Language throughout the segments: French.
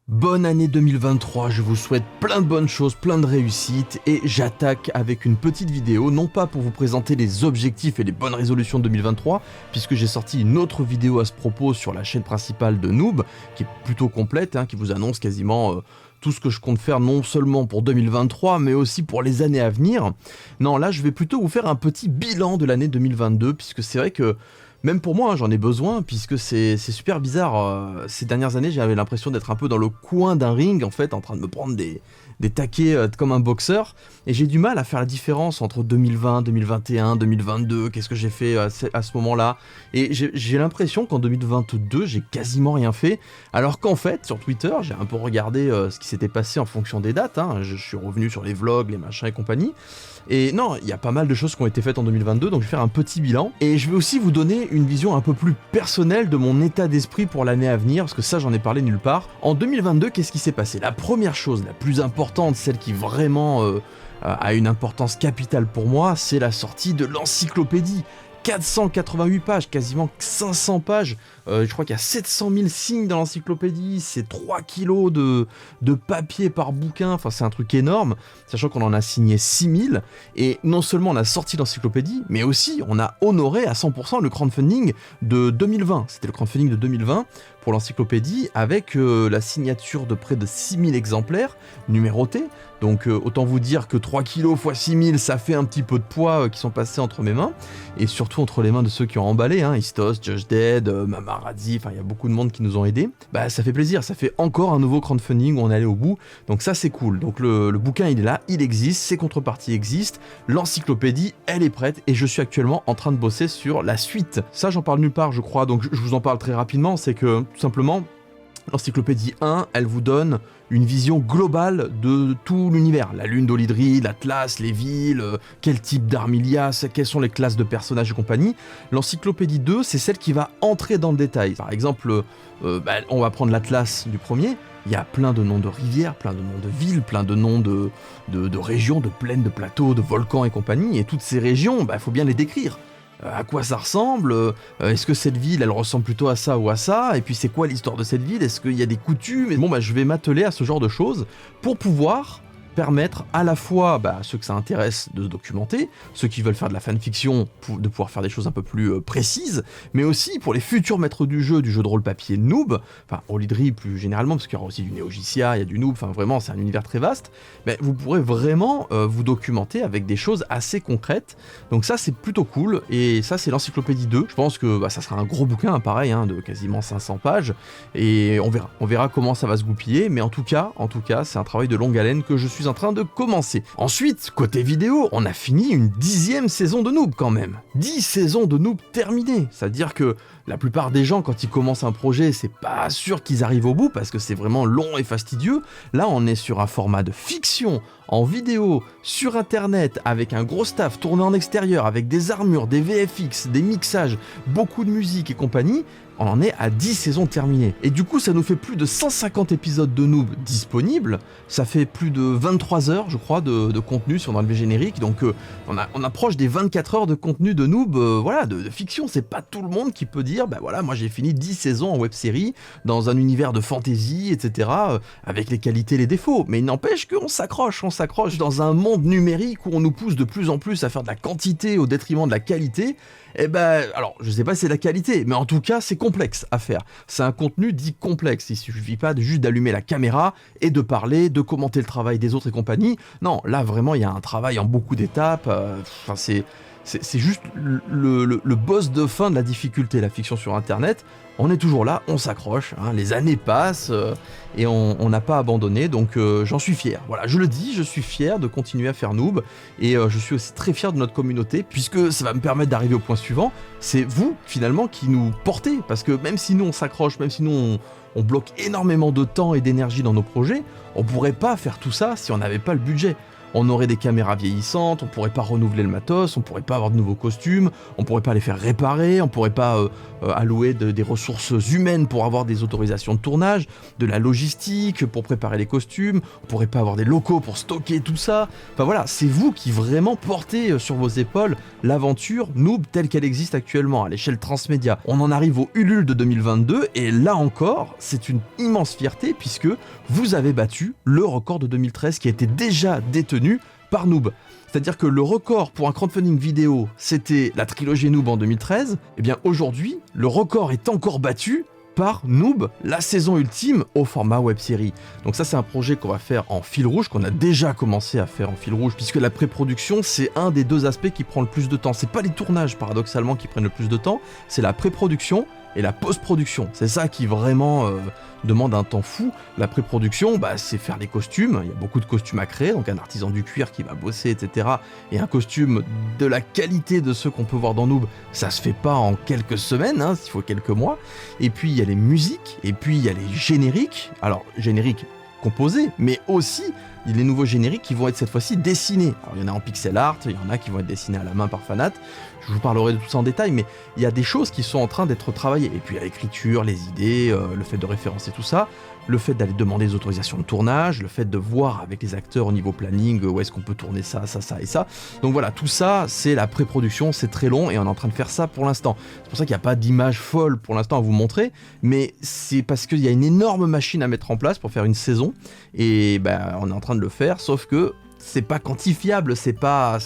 Bonne année 2023, je vous souhaite plein de bonnes choses, plein de réussites et j'attaque avec une petite vidéo, non pas pour vous présenter les objectifs et les bonnes résolutions de 2023, puisque j'ai sorti une autre vidéo à ce propos sur la chaîne principale de Noob, qui est plutôt complète, qui vous annonce quasiment tout ce que je compte faire non seulement pour 2023, mais aussi pour les années à venir. Non, là je vais plutôt vous faire un petit bilan de l'année 2022, puisque c'est vrai que même pour moi, j'en ai besoin, puisque c'est super bizarre. Ces dernières années, j'avais l'impression d'être un peu dans le coin d'un ring, en fait, en train de me prendre des taquets comme un boxeur. Et j'ai du mal à faire la différence entre 2020, 2021, 2022, qu'est-ce que j'ai fait à ce moment-là. Et j'ai l'impression qu'en 2022, j'ai quasiment rien fait. Alors qu'en fait, sur Twitter, j'ai un peu regardé ce qui s'était passé en fonction des dates. Je suis revenu sur les vlogs, les machins et compagnie. Et non, il y a pas mal de choses qui ont été faites en 2022, donc je vais faire un petit bilan. Et je vais aussi vous donner une vision un peu plus personnelle de mon état d'esprit pour l'année à venir, parce que ça, j'en ai parlé nulle part. En 2022, qu'est-ce qui s'est passé? La première chose, la plus importante, celle qui vraiment a une importance capitale pour moi, c'est la sortie de l'encyclopédie. 488 pages, quasiment 500 pages, je crois qu'il y a 700 000 signes dans l'encyclopédie, c'est 3 kilos de papier par bouquin, enfin c'est un truc énorme, sachant qu'on en a signé 6000, et non seulement on a sorti l'encyclopédie, mais aussi on a honoré à 100% le crowdfunding de 2020, c'était le crowdfunding de 2020 pour l'encyclopédie, avec la signature de près de 6000 exemplaires numérotés, donc autant vous dire que 3 kilos x 6000, ça fait un petit peu de poids qui sont passés entre mes mains, et surtout entre les mains de ceux qui ont emballé, Istos, Just Dead, Mamarazzi, enfin il y a beaucoup de monde qui nous ont aidés. Bah ça fait plaisir, ça fait encore un nouveau crowdfunding où on est allé au bout, donc ça c'est cool. Donc le bouquin il est là, il existe, ses contreparties existent, l'encyclopédie elle est prête, et je suis actuellement en train de bosser sur la suite. Ça j'en parle nulle part je crois, donc je vous en parle très rapidement, c'est que tout simplement, l'encyclopédie 1, elle vous donne une vision globale de tout l'univers. La lune d'Olydri, l'Atlas, les villes, quel type d'armes il y a, quelles sont les classes de personnages et compagnie. L'encyclopédie 2, c'est celle qui va entrer dans le détail. Par exemple, on va prendre l'Atlas du premier. Il y a plein de noms de rivières, plein de noms de villes, plein de noms de régions, de plaines, de plateaux, de volcans et compagnie. Et toutes ces régions, faut bien les décrire. À quoi ça ressemble, est-ce que cette ville elle ressemble plutôt à ça ou à ça, et puis c'est quoi l'histoire de cette ville, est-ce qu'il y a des coutumes, et je vais m'atteler à ce genre de choses pour pouvoir permettre à la fois à ceux que ça intéresse de se documenter, ceux qui veulent faire de la fanfiction de pouvoir faire des choses un peu plus précises, mais aussi pour les futurs maîtres du jeu de rôle papier Noob, enfin Olydri plus généralement, parce qu'il y aura aussi du Neogicia, il y a du Noob, enfin vraiment c'est un univers très vaste, vous pourrez vraiment vous documenter avec des choses assez concrètes, donc ça c'est plutôt cool, et ça c'est l'encyclopédie 2, je pense que ça sera un gros bouquin pareil, de quasiment 500 pages, et on verra comment ça va se goupiller, mais en tout cas c'est un travail de longue haleine que je suis en train de commencer. Ensuite, côté vidéo, on a fini une 10e saison de Noob quand même. 10 saisons de Noob terminées. C'est-à-dire que la plupart des gens, quand ils commencent un projet, c'est pas sûr qu'ils arrivent au bout parce que c'est vraiment long et fastidieux. Là, on est sur un format de fiction, en vidéo, sur internet, avec un gros staff tourné en extérieur, avec des armures, des VFX, des mixages, beaucoup de musique et compagnie. On en est à 10 saisons terminées. Et du coup, ça nous fait plus de 150 épisodes de Noob disponibles. Ça fait plus de 23 heures, je crois, de contenu si on enlève les génériques. Donc, on approche des 24 heures de contenu de Noob, de fiction. C'est pas tout le monde qui peut dire, moi j'ai fini 10 saisons en web-série, dans un univers de fantasy, etc., avec les qualités et les défauts. Mais il n'empêche qu'on s'accroche dans un monde numérique où on nous pousse de plus en plus à faire de la quantité au détriment de la qualité. Alors, je sais pas si c'est la qualité, mais en tout cas, c'est complexe à faire. C'est un contenu dit complexe. Il suffit pas juste d'allumer la caméra et de parler, de commenter le travail des autres et compagnie. Non, là, vraiment, il y a un travail en beaucoup d'étapes. C'est juste le boss de fin de la difficulté, la fiction sur Internet. On est toujours là, on s'accroche, les années passent et on n'a pas abandonné, donc j'en suis fier. Voilà, je le dis, je suis fier de continuer à faire Noob et je suis aussi très fier de notre communauté puisque ça va me permettre d'arriver au point suivant. C'est vous, finalement, qui nous portez, parce que même si nous on s'accroche, même si nous on bloque énormément de temps et d'énergie dans nos projets, on pourrait pas faire tout ça si on n'avait pas le budget. on aurait des caméras vieillissantes, on pourrait pas renouveler le matos, on pourrait pas avoir de nouveaux costumes, on pourrait pas les faire réparer, on pourrait pas allouer des ressources humaines pour avoir des autorisations de tournage, de la logistique pour préparer les costumes, on pourrait pas avoir des locaux pour stocker tout ça. Enfin voilà, c'est vous qui vraiment portez sur vos épaules l'aventure Noob telle qu'elle existe actuellement à l'échelle transmédia. On en arrive au Ulule de 2022 et là encore, c'est une immense fierté puisque vous avez battu le record de 2013 qui était déjà détenu par Noob. C'est-à-dire que le record pour un crowdfunding vidéo, c'était la trilogie Noob en 2013, et bien aujourd'hui, le record est encore battu par Noob, la saison ultime au format web-série. Donc ça c'est un projet qu'on va faire en fil rouge, qu'on a déjà commencé à faire en fil rouge, puisque la pré-production c'est un des deux aspects qui prend le plus de temps. C'est pas les tournages paradoxalement qui prennent le plus de temps, c'est la pré-production et la post-production. C'est ça qui vraiment demande un temps fou. La pré-production, c'est faire les costumes, il y a beaucoup de costumes à créer, donc un artisan du cuir qui va bosser, etc. Et un costume de la qualité de ceux qu'on peut voir dans Noob, ça se fait pas en quelques semaines, il faut quelques mois. Et puis il y a les musiques, et puis il y a les génériques. Alors, génériques composés, mais aussi les nouveaux génériques qui vont être cette fois-ci dessinés. Alors il y en a en pixel art, il y en a qui vont être dessinés à la main par Fanat. Je vous parlerai de tout ça en détail, mais il y a des choses qui sont en train d'être travaillées. Et puis il y a l'écriture, les idées, le fait de référencer tout ça, le fait d'aller demander des autorisations de tournage, le fait de voir avec les acteurs au niveau planning où est-ce qu'on peut tourner ça, ça, ça et ça. Donc voilà, tout ça, c'est la pré-production, c'est très long et on est en train de faire ça pour l'instant. C'est pour ça qu'il n'y a pas d'image folle pour l'instant à vous montrer, mais c'est parce qu'il y a une énorme machine à mettre en place pour faire une saison et on est en train de le faire, sauf que c'est pas quantifiable, c'est pas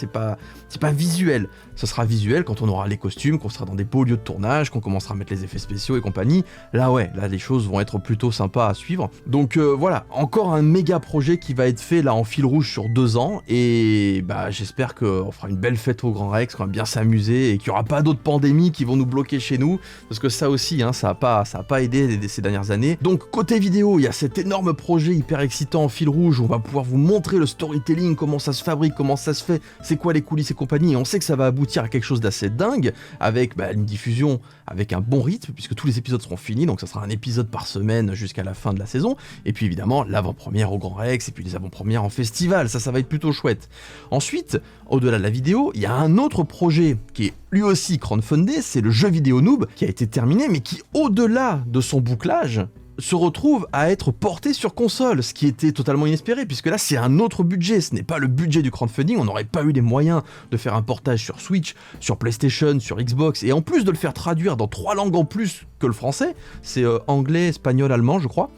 visuel. Ce sera visuel quand on aura les costumes, qu'on sera dans des beaux lieux de tournage, qu'on commencera à mettre les effets spéciaux et compagnie. Là les choses vont être plutôt sympas à suivre. Donc voilà, encore un méga projet qui va être fait là en fil rouge sur 2 ans et j'espère qu'on fera une belle fête au Grand Rex, qu'on va bien s'amuser et qu'il n'y aura pas d'autres pandémies qui vont nous bloquer chez nous parce que ça aussi, ça a pas aidé ces dernières années. Donc côté vidéo, il y a cet énorme projet hyper excitant en fil rouge où on va pouvoir vous montrer le storytelling, comment ça se fabrique, comment ça se fait, c'est quoi les coulisses et compagnie. Et on sait que ça va aboutir à quelque chose d'assez dingue avec une diffusion avec un bon rythme puisque tous les épisodes seront finis, donc ça sera un épisode par semaine jusqu'à la fin de la saison, et puis évidemment l'avant-première au Grand Rex et puis les avant-premières en festival, ça va être plutôt chouette. Ensuite, au-delà de la vidéo, il y a un autre projet qui est lui aussi crowdfundé, c'est le jeu vidéo Noob qui a été terminé mais qui, au-delà de son bouclage, se retrouve à être porté sur console, ce qui était totalement inespéré, puisque là c'est un autre budget, ce n'est pas le budget du crowdfunding, on n'aurait pas eu les moyens de faire un portage sur Switch, sur PlayStation, sur Xbox, et en plus de le faire traduire dans 3 langues en plus que le français, c'est anglais, espagnol, allemand je crois,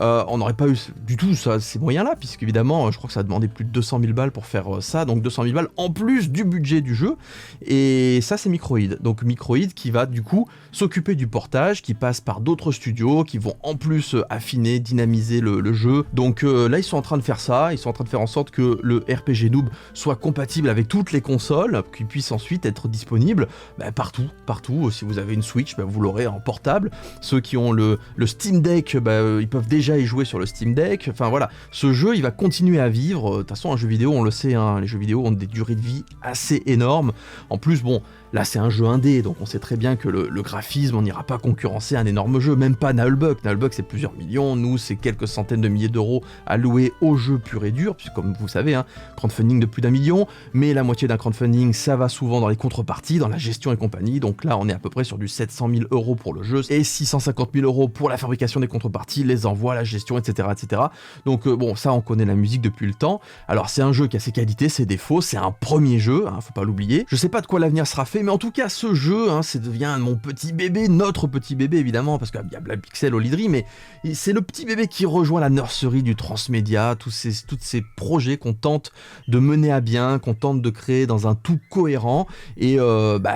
on n'aurait pas eu du tout ces moyens-là, puisqu'évidemment je crois que ça a demandé plus de 200 000 balles pour faire ça, donc 200 000 balles en plus du budget du jeu, et ça c'est Microïd, donc Microïd qui va du coup s'occuper du portage, qui passe par d'autres studios, qui vont en plus affiner, dynamiser le jeu, donc là ils sont en train de faire ça, ils sont en train de faire en sorte que le RPG Noob soit compatible avec toutes les consoles, qu'il puisse ensuite être disponible partout, si vous avez une Switch, vous l'aurez en portable. Ceux qui ont le Steam Deck, ils peuvent déjà y jouer sur le Steam Deck. Enfin voilà, ce jeu il va continuer à vivre. De toute façon un jeu vidéo, on le sait, les jeux vidéo ont des durées de vie assez énormes. En plus là c'est un jeu indé, donc on sait très bien que le graphisme, on n'ira pas concurrencer un énorme jeu, même pas Nullbuck. Nullbuck c'est plusieurs millions, nous c'est quelques centaines de milliers d'euros alloués au jeu pur et dur, puisque comme vous savez, crowdfunding de plus d'1 million, mais la moitié d'un crowdfunding ça va souvent dans les contreparties, dans la gestion et compagnie, donc là on est à peu près sur du 700 000 euros pour le jeu, et 650 000 euros pour la fabrication des contreparties, les envois, la gestion, etc. etc. Donc ça on connaît la musique depuis le temps. Alors c'est un jeu qui a ses qualités, ses défauts, c'est un premier jeu, faut pas l'oublier. Je sais pas de quoi l'avenir sera fait, mais en tout cas ce jeu, ça devient mon petit bébé, notre petit bébé évidemment, parce qu'il y a Blabpixel au Lidri, mais c'est le petit bébé qui rejoint la nurserie du transmédia, tous ces projets qu'on tente de mener à bien, qu'on tente de créer dans un tout cohérent, et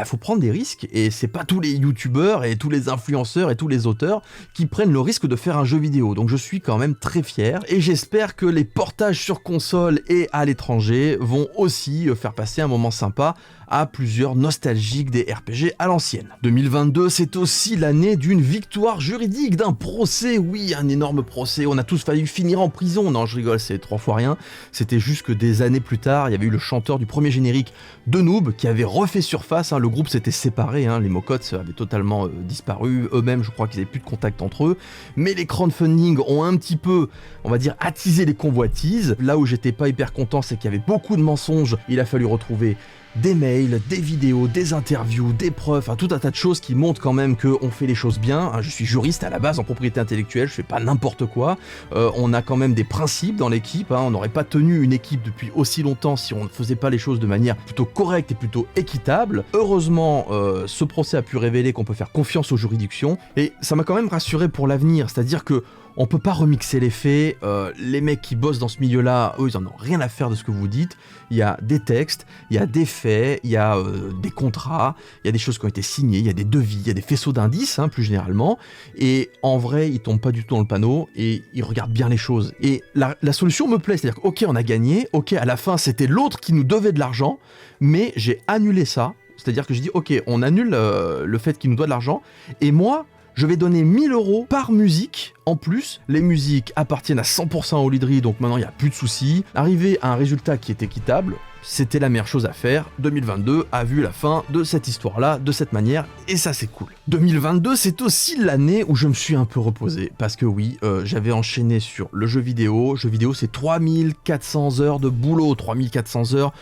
faut prendre des risques, et c'est pas tous les youtubeurs et tous les influenceurs et tous les auteurs qui prennent le risque de faire un jeu vidéo, donc je suis quand même très fier, et j'espère que les portages sur console et à l'étranger vont aussi faire passer un moment sympa à plusieurs nostalgiques nostalgique des RPG à l'ancienne. 2022, c'est aussi l'année d'une victoire juridique, d'un procès, oui, un énorme procès, on a tous failli finir en prison, non je rigole, c'est 3 fois rien, c'était juste que des années plus tard, il y avait eu le chanteur du premier générique de Noob qui avait refait surface, le groupe s'était séparé, les Mocots avaient totalement disparu, eux-mêmes je crois qu'ils n'avaient plus de contact entre eux, mais les crowdfunding ont un petit peu, on va dire, attisé les convoitises. Là où j'étais pas hyper content, c'est qu'il y avait beaucoup de mensonges, il a fallu retrouver des mails, des vidéos, des interviews, des preuves, tout un tas de choses qui montrent quand même qu'on fait les choses bien. Je suis juriste à la base en propriété intellectuelle, je fais pas n'importe quoi. On a quand même des principes dans l'équipe, on n'aurait pas tenu une équipe depuis aussi longtemps si on ne faisait pas les choses de manière plutôt correcte et plutôt équitable. Heureusement, ce procès a pu révéler qu'on peut faire confiance aux juridictions, et ça m'a quand même rassuré pour l'avenir, c'est-à-dire que on peut pas remixer les faits, les mecs qui bossent dans ce milieu-là, eux, ils en ont rien à faire de ce que vous dites. Il y a des textes, il y a des faits, il y a des contrats, il y a des choses qui ont été signées, il y a des devis, il y a des faisceaux d'indices, plus généralement, et en vrai, ils tombent pas du tout dans le panneau, et ils regardent bien les choses. Et la solution me plaît, c'est-à-dire que, ok, on a gagné, ok, à la fin, c'était l'autre qui nous devait de l'argent, mais j'ai annulé ça, c'est-à-dire que j'ai dit, ok, on annule le fait qu'il nous doit de l'argent, et moi, je vais donner 1 000 € par musique. En plus, les musiques appartiennent à 100% au Lidri, donc maintenant il n'y a plus de soucis. Arriver à un résultat qui est équitable, c'était la meilleure chose à faire. 2022 a vu la fin de cette histoire-là, de cette manière, et ça c'est cool. 2022, c'est aussi l'année où je me suis un peu reposé, parce que oui, j'avais enchaîné sur le jeu vidéo. Jeu vidéo, c'est 3400 heures de boulot, 3400 heures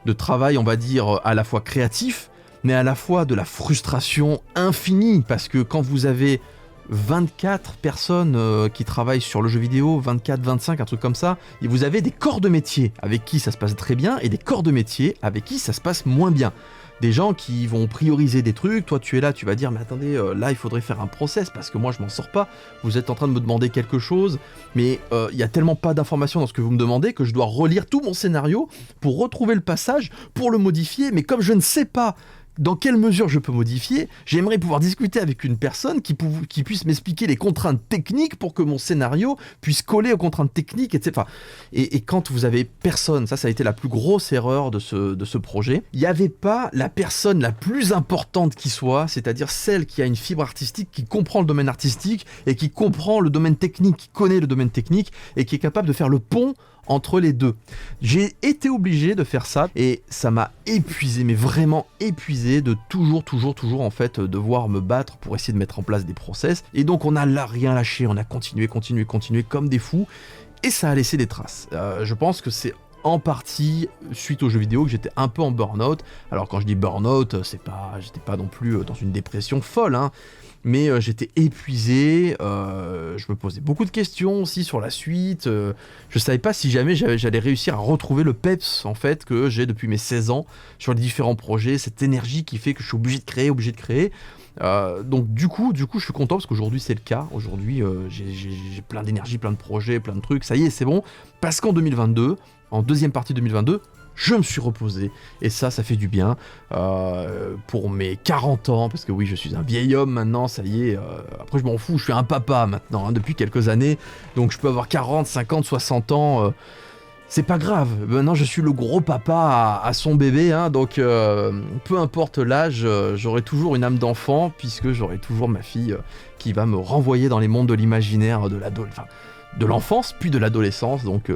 de travail, on va dire, à la fois créatif, mais à la fois de la frustration infinie, parce que quand vous avez 24 personnes qui travaillent sur le jeu vidéo, 24, 25, un truc comme ça, et vous avez des corps de métier avec qui ça se passe très bien, et des corps de métier avec qui ça se passe moins bien. Des gens qui vont prioriser des trucs, toi tu es là, tu vas dire mais attendez, là il faudrait faire un process parce que moi je m'en sors pas, vous êtes en train de me demander quelque chose, mais il y a tellement pas d'informations dans ce que vous me demandez que je dois relire tout mon scénario pour retrouver le passage, pour le modifier, mais comme je ne sais pas dans quelle mesure je peux modifier, j'aimerais pouvoir discuter avec une personne qui puisse m'expliquer les contraintes techniques pour que mon scénario puisse coller aux contraintes techniques, etc. Et quand vous avez personne, ça a été la plus grosse erreur de ce projet, il n'y avait pas la personne la plus importante qui soit, c'est-à-dire celle qui a une fibre artistique, qui comprend le domaine artistique et qui comprend le domaine technique, qui connaît le domaine technique et qui est capable de faire le pont entre les deux. J'ai été obligé de faire ça et ça m'a épuisé, mais vraiment épuisé de toujours en fait devoir me battre pour essayer de mettre en place des process. Et donc on a là rien lâché, on a continué comme des fous et ça a laissé des traces. Je pense que c'est en partie suite aux jeux vidéo que j'étais un peu en burn-out. Alors quand je dis burn-out, j'étais pas non plus dans une dépression folle, mais j'étais épuisé, je me posais beaucoup de questions aussi sur la suite, je savais pas si jamais j'allais réussir à retrouver le peps en fait que j'ai depuis mes 16 ans sur les différents projets, cette énergie qui fait que je suis obligé de créer. Donc du coup je suis content parce qu'aujourd'hui c'est le cas, aujourd'hui j'ai plein d'énergie, plein de projets, plein de trucs, ça y est c'est bon, parce qu'en 2022, en deuxième partie 2022, je me suis reposé, et ça fait du bien, pour mes 40 ans, parce que oui, je suis un vieil homme maintenant, ça y est, après je m'en fous, je suis un papa maintenant, depuis quelques années, donc je peux avoir 40, 50, 60 ans, c'est pas grave, maintenant je suis le gros papa à son bébé, donc peu importe l'âge, j'aurai toujours une âme d'enfant, puisque j'aurai toujours ma fille qui va me renvoyer dans les mondes de l'imaginaire, de l'enfance, puis de l'adolescence, donc...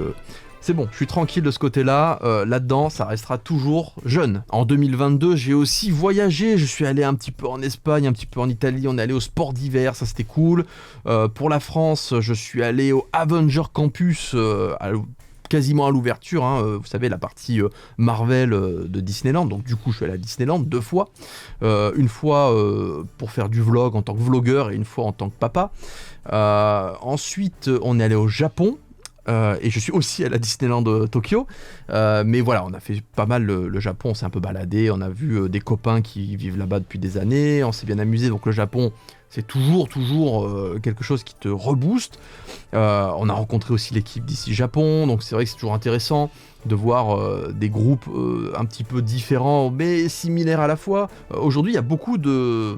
c'est bon, je suis tranquille de ce côté-là, là-dedans, ça restera toujours jeune. En 2022, j'ai aussi voyagé, je suis allé un petit peu en Espagne, un petit peu en Italie, on est allé au sport d'hiver, ça c'était cool. Pour la France, je suis allé au Avenger Campus, quasiment à l'ouverture, vous savez, la partie Marvel de Disneyland, donc du coup je suis allé à Disneyland 2 fois, une fois pour faire du vlog en tant que vlogueur et une fois en tant que papa. Ensuite, on est allé au Japon, et je suis aussi à la Disneyland de Tokyo, mais voilà, on a fait pas mal le Japon, on s'est un peu baladé, on a vu des copains qui vivent là-bas depuis des années, on s'est bien amusé, donc le Japon c'est toujours quelque chose qui te rebooste. On a rencontré aussi l'équipe d'ici Japon, donc c'est vrai que c'est toujours intéressant de voir des groupes un petit peu différents mais similaires à la fois. Aujourd'hui il y a beaucoup de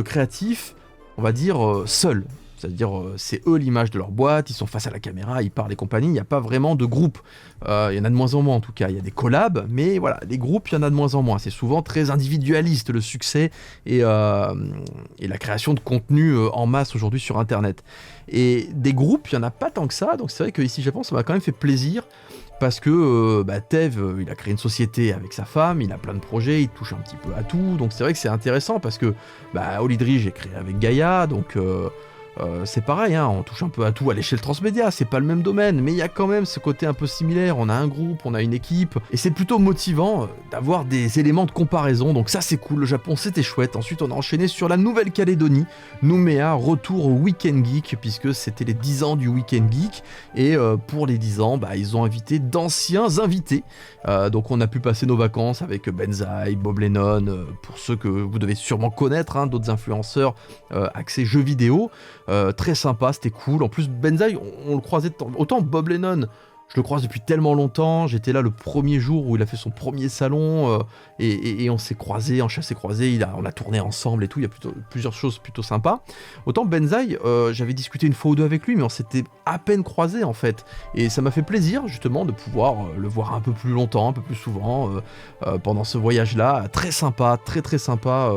créatifs, on va dire seuls c'est-à-dire c'est eux l'image de leur boîte, ils sont face à la caméra, ils parlent et compagnie, il n'y a pas vraiment de groupe. Il y en a de moins en moins en tout cas, il y a des collabs, mais voilà, des groupes, il y en a de moins en moins. C'est souvent très individualiste le succès et la création de contenu en masse aujourd'hui sur Internet. Et des groupes, il n'y en a pas tant que ça, donc c'est vrai qu'ici Japon, ça m'a quand même fait plaisir. Parce que Tev, il a créé une société avec sa femme, il a plein de projets, il touche un petit peu à tout, donc c'est vrai que c'est intéressant parce que Olydri, j'ai créé avec Gaïa, donc c'est pareil, hein, on touche un peu à tout à l'échelle transmédia, c'est pas le même domaine, mais il y a quand même ce côté un peu similaire, on a un groupe, on a une équipe, et c'est plutôt motivant d'avoir des éléments de comparaison, donc ça c'est cool, le Japon c'était chouette. Ensuite on a enchaîné sur la Nouvelle-Calédonie, Nouméa, retour au Week-end Geek, puisque c'était les 10 ans du Week-end Geek, et pour les 10 ans, ils ont invité d'anciens invités, donc on a pu passer nos vacances avec Benzaï, Bob Lennon, pour ceux que vous devez sûrement connaître, hein, d'autres influenceurs axés jeux vidéo. Très sympa, c'était cool. En plus, Benzaï, on le croisait autant Bob Lennon, je le croise depuis tellement longtemps. J'étais là le premier jour où il a fait son premier salon et on s'est croisés, en chassé-croisé. On a tourné ensemble et tout. Il y a plusieurs choses plutôt sympas. Autant Benzaï, j'avais discuté une fois ou deux avec lui, mais on s'était à peine croisés en fait. Et ça m'a fait plaisir justement de pouvoir le voir un peu plus longtemps, un peu plus souvent pendant ce voyage-là. Très sympa, très très sympa.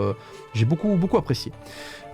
J'ai beaucoup apprécié.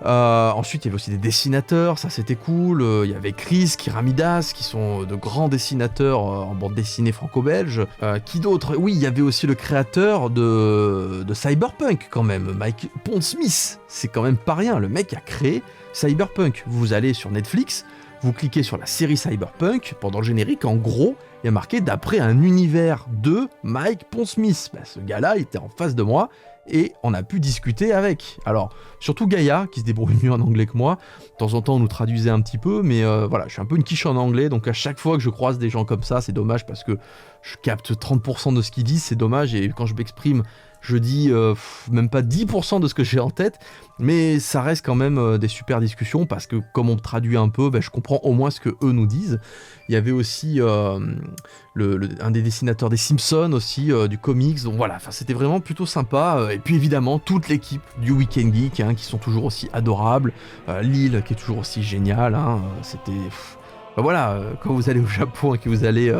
Ensuite, il y avait aussi des dessinateurs, ça c'était cool. Il y avait Chris, Kiramidas, qui sont de grands dessinateurs en bande dessinée franco-belge. Qui d'autre? Oui, il y avait aussi le créateur de Cyberpunk quand même, Mike Pondsmith. C'est quand même pas rien, le mec a créé Cyberpunk. Vous allez sur Netflix, vous cliquez sur la série Cyberpunk, pendant le générique, en gros, il y a marqué d'après un univers de Mike Pondsmith. Ce gars-là, il était en face de moi. Et on a pu discuter avec. Alors, surtout Gaïa, qui se débrouille mieux en anglais que moi. De temps en temps, on nous traduisait un petit peu, mais voilà, je suis un peu une quiche en anglais, donc à chaque fois que je croise des gens comme ça, c'est dommage parce que je capte 30% de ce qu'ils disent, c'est dommage, et quand je m'exprime, je dis même pas 10% de ce que j'ai en tête, mais ça reste quand même des super discussions, parce que comme on traduit un peu, je comprends au moins ce que eux nous disent. Il y avait aussi un des dessinateurs des Simpsons aussi, du comics, donc voilà, c'était vraiment plutôt sympa. Et puis évidemment, toute l'équipe du Week-end Geek, hein, qui sont toujours aussi adorables, Lille qui est toujours aussi génial, hein, c'était... voilà, quand vous allez au Japon et que vous allez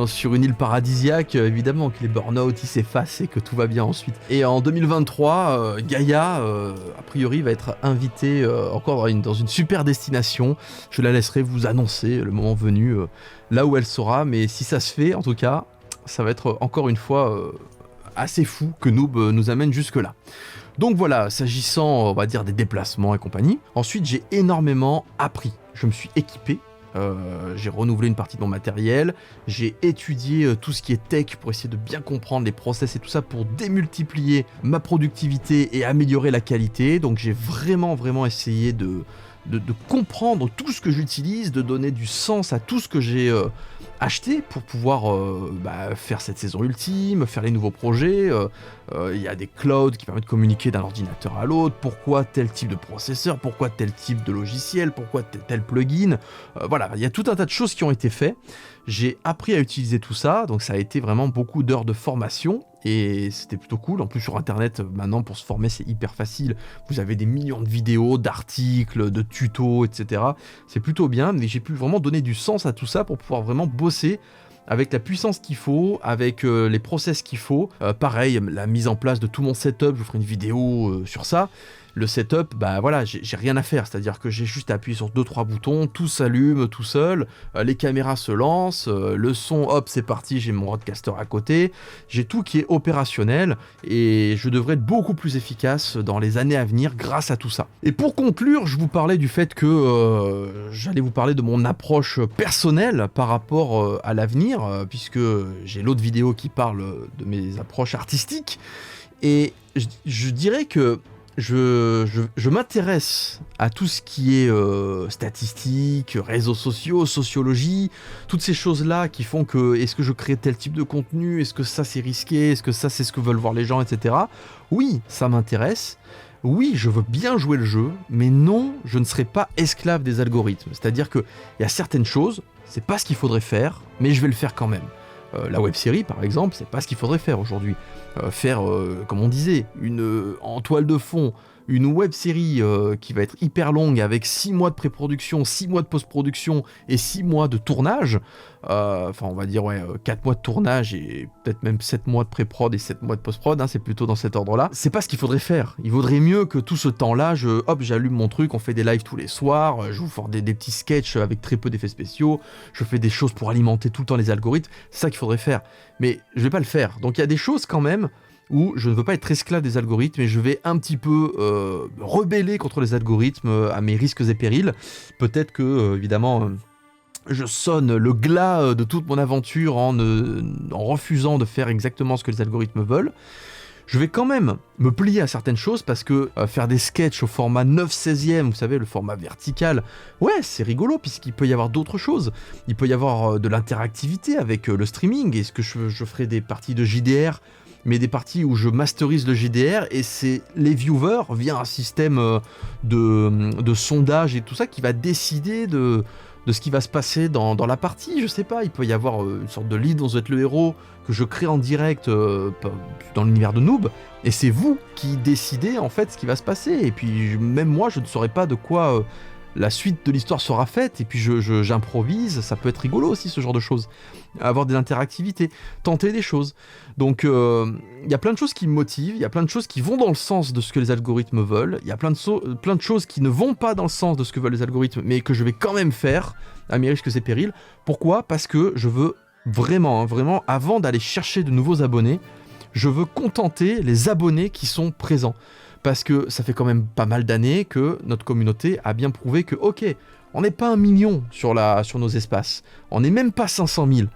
sur une île paradisiaque, évidemment que les burn-out ils s'effacent et que tout va bien ensuite. Et en 2023, Gaïa, a priori, va être invitée encore dans une super destination. Je la laisserai vous annoncer le moment venu, là où elle sera, mais si ça se fait, en tout cas, ça va être encore une fois assez fou que Noob nous amène jusque-là. Donc voilà, s'agissant, on va dire, des déplacements et compagnie. Ensuite, j'ai énormément appris. Je me suis équipé. J'ai renouvelé une partie de mon matériel, j'ai étudié tout ce qui est tech pour essayer de bien comprendre les process et tout ça pour démultiplier ma productivité et améliorer la qualité. Donc j'ai vraiment essayé de comprendre tout ce que j'utilise, de donner du sens à tout ce que j'ai acheté pour pouvoir faire cette saison ultime, faire les nouveaux projets. Il y a des clouds qui permettent de communiquer d'un ordinateur à l'autre, pourquoi tel type de processeur, pourquoi tel type de logiciel, pourquoi tel plugin. Voilà, il y a tout un tas de choses qui ont été faites. J'ai appris à utiliser tout ça, donc ça a été vraiment beaucoup d'heures de formation, et c'était plutôt cool. En plus sur internet, maintenant pour se former c'est hyper facile, vous avez des millions de vidéos, d'articles, de tutos, etc. C'est plutôt bien, mais j'ai pu vraiment donner du sens à tout ça pour pouvoir vraiment bosser avec la puissance qu'il faut, avec les process qu'il faut. Pareil, la mise en place de tout mon setup, je vous ferai une vidéo sur ça. Le setup, voilà, j'ai rien à faire, c'est-à-dire que j'ai juste à appuyer sur 2-3 boutons, tout s'allume tout seul, les caméras se lancent, le son, hop, c'est parti, j'ai mon broadcaster à côté, j'ai tout qui est opérationnel, et je devrais être beaucoup plus efficace dans les années à venir grâce à tout ça. Et pour conclure, je vous parlais du fait que j'allais vous parler de mon approche personnelle par rapport à l'avenir, puisque j'ai l'autre vidéo qui parle de mes approches artistiques, et je dirais que je m'intéresse à tout ce qui est statistiques, réseaux sociaux, sociologie, toutes ces choses-là qui font que est-ce que je crée tel type de contenu, est-ce que ça c'est risqué, est-ce que ça c'est ce que veulent voir les gens, etc. Oui, ça m'intéresse. Oui, je veux bien jouer le jeu, mais non, je ne serai pas esclave des algorithmes. C'est-à-dire qu'il y a certaines choses, c'est pas ce qu'il faudrait faire, mais je vais le faire quand même. La web-série, par exemple, c'est pas ce qu'il faudrait faire aujourd'hui. Comme on disait, en toile de fond, une web série qui va être hyper longue avec 6 mois de pré-production, 6 mois de post-production et 6 mois de tournage, enfin on va dire 4 mois de tournage et peut-être même 7 mois de pré-prod et 7 mois de post-prod, hein, c'est plutôt dans cet ordre-là, c'est pas ce qu'il faudrait faire. Il vaudrait mieux que tout ce temps-là, j'allume mon truc, on fait des lives tous les soirs, je vous fais des petits sketchs avec très peu d'effets spéciaux, je fais des choses pour alimenter tout le temps les algorithmes, c'est ça qu'il faudrait faire. Mais je vais pas le faire. Donc il y a des choses quand même où je ne veux pas être esclave des algorithmes et je vais un petit peu rebeller contre les algorithmes à mes risques et périls. Peut-être que, évidemment, je sonne le glas de toute mon aventure en refusant de faire exactement ce que les algorithmes veulent. Je vais quand même me plier à certaines choses parce que faire des sketchs au format 9/16e, vous savez, le format vertical, ouais, c'est rigolo puisqu'il peut y avoir d'autres choses. Il peut y avoir de l'interactivité avec le streaming. Est-ce que je ferai des parties de JDR, mais des parties où je masterise le JDR et c'est les viewers via un système de sondage et tout ça qui va décider de ce qui va se passer dans la partie, je sais pas, il peut y avoir une sorte de lead dont vous êtes le héros, que je crée en direct dans l'univers de Noob, et c'est vous qui décidez en fait ce qui va se passer, et puis même moi je ne saurais pas de quoi la suite de l'histoire sera faite, et puis j'improvise, ça peut être rigolo aussi ce genre de choses, avoir de l'interactivité, tenter des choses. Donc il y a plein de choses qui me motivent, il y a plein de choses qui vont dans le sens de ce que les algorithmes veulent, il y a plein de choses qui ne vont pas dans le sens de ce que veulent les algorithmes, mais que je vais quand même faire, à mes risques et périls. Pourquoi ? Parce que je veux vraiment, avant d'aller chercher de nouveaux abonnés, je veux contenter les abonnés qui sont présents. Parce que ça fait quand même pas mal d'années que notre communauté a bien prouvé que, ok, on n'est pas 1 million sur nos espaces, on n'est même pas 500 000,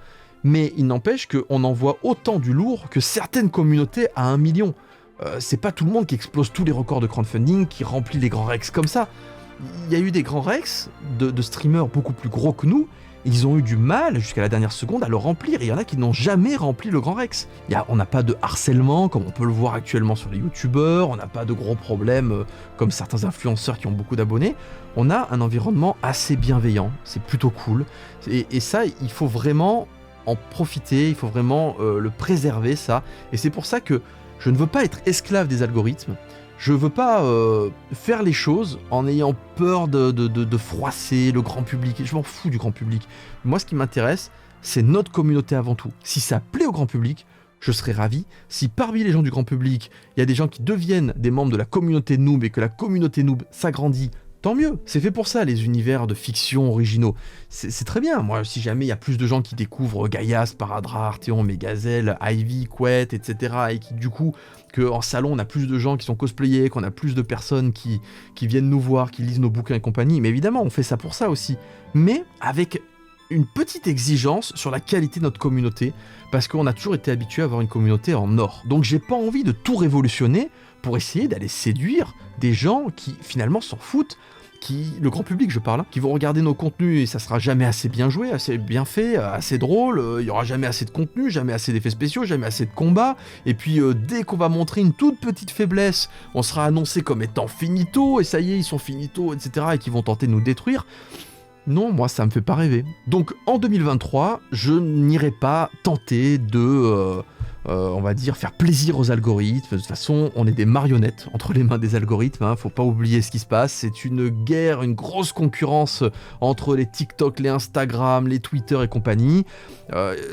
mais il n'empêche qu'on envoie autant du lourd que certaines communautés à 1 million. C'est pas tout le monde qui explose tous les records de crowdfunding, qui remplit les grands rex comme ça. Il y a eu des grands rex de streamers beaucoup plus gros que nous, ils ont eu du mal jusqu'à la dernière seconde à le remplir, et il y en a qui n'ont jamais rempli le grand rex. On n'a pas de harcèlement comme on peut le voir actuellement sur les youtubeurs, on n'a pas de gros problèmes comme certains influenceurs qui ont beaucoup d'abonnés. On a un environnement assez bienveillant, c'est plutôt cool, et ça il faut vraiment en profiter, il faut vraiment le préserver ça, et c'est pour ça que je ne veux pas être esclave des algorithmes. Je veux pas faire les choses en ayant peur de froisser le grand public. Je m'en fous du grand public. Moi, ce qui m'intéresse, c'est notre communauté avant tout. Si ça plaît au grand public, je serais ravi. Si parmi les gens du grand public, il y a des gens qui deviennent des membres de la communauté Noob et que la communauté Noob s'agrandit, tant mieux. C'est fait pour ça, les univers de fiction originaux. C'est très bien. Moi, si jamais il y a plus de gens qui découvrent Gaïa, Sparadra, Arthéon, Megazelle, Ivy, Quet, etc., et qui, du coup, qu'en salon, on a plus de gens qui sont cosplayés, qu'on a plus de personnes qui viennent nous voir, qui lisent nos bouquins et compagnie. Mais évidemment, on fait ça pour ça aussi. Mais avec une petite exigence sur la qualité de notre communauté, parce qu'on a toujours été habitué à avoir une communauté en or. Donc j'ai pas envie de tout révolutionner pour essayer d'aller séduire des gens qui finalement s'en foutent, le grand public je parle, qui vont regarder nos contenus et ça sera jamais assez bien joué, assez bien fait, assez drôle, il y aura jamais assez de contenu, jamais assez d'effets spéciaux, jamais assez de combats, et puis dès qu'on va montrer une toute petite faiblesse, on sera annoncé comme étant finito, et ça y est, ils sont finito, etc., et qui vont tenter de nous détruire. Non, moi ça me fait pas rêver. Donc en 2023, je n'irai pas tenter de, on va dire, faire plaisir aux algorithmes. De toute façon, on est des marionnettes entre les mains des algorithmes, hein. Faut pas oublier ce qui se passe. C'est une guerre, une grosse concurrence entre les TikTok, les Instagram, les Twitter et compagnie.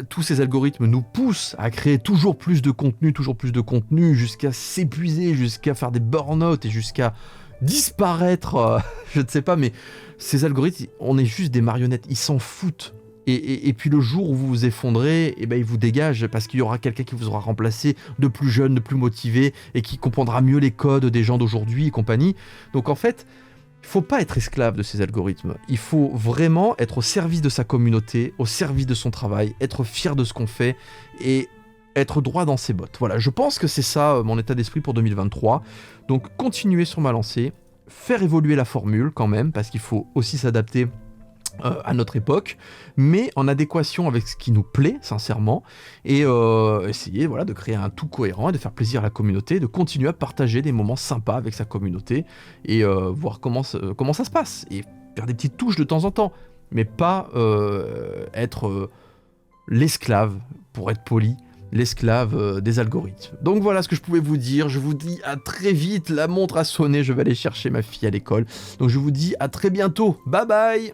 Tous ces algorithmes nous poussent à créer toujours plus de contenu, jusqu'à s'épuiser, jusqu'à faire des burn-out et jusqu'à disparaître, je ne sais pas, mais ces algorithmes, on est juste des marionnettes, ils s'en foutent. Et puis le jour où vous vous effondrez, eh ben, ils vous dégagent parce qu'il y aura quelqu'un qui vous aura remplacé de plus jeune, de plus motivé et qui comprendra mieux les codes des gens d'aujourd'hui et compagnie. Donc en fait, il faut pas être esclave de ces algorithmes. Il faut vraiment être au service de sa communauté, au service de son travail, être fier de ce qu'on fait et être droit dans ses bottes. Voilà, je pense que c'est ça mon état d'esprit pour 2023. Donc continuer sur ma lancée, faire évoluer la formule quand même, parce qu'il faut aussi s'adapter à notre époque, mais en adéquation avec ce qui nous plaît sincèrement, et essayer de créer un tout cohérent et de faire plaisir à la communauté, de continuer à partager des moments sympas avec sa communauté et voir comment ça se passe, et faire des petites touches de temps en temps, mais pas être l'esclave, pour être poli, l'esclave des algorithmes. Donc voilà ce que je pouvais vous dire, je vous dis à très vite, la montre a sonné, je vais aller chercher ma fille à l'école. Donc je vous dis à très bientôt, bye bye.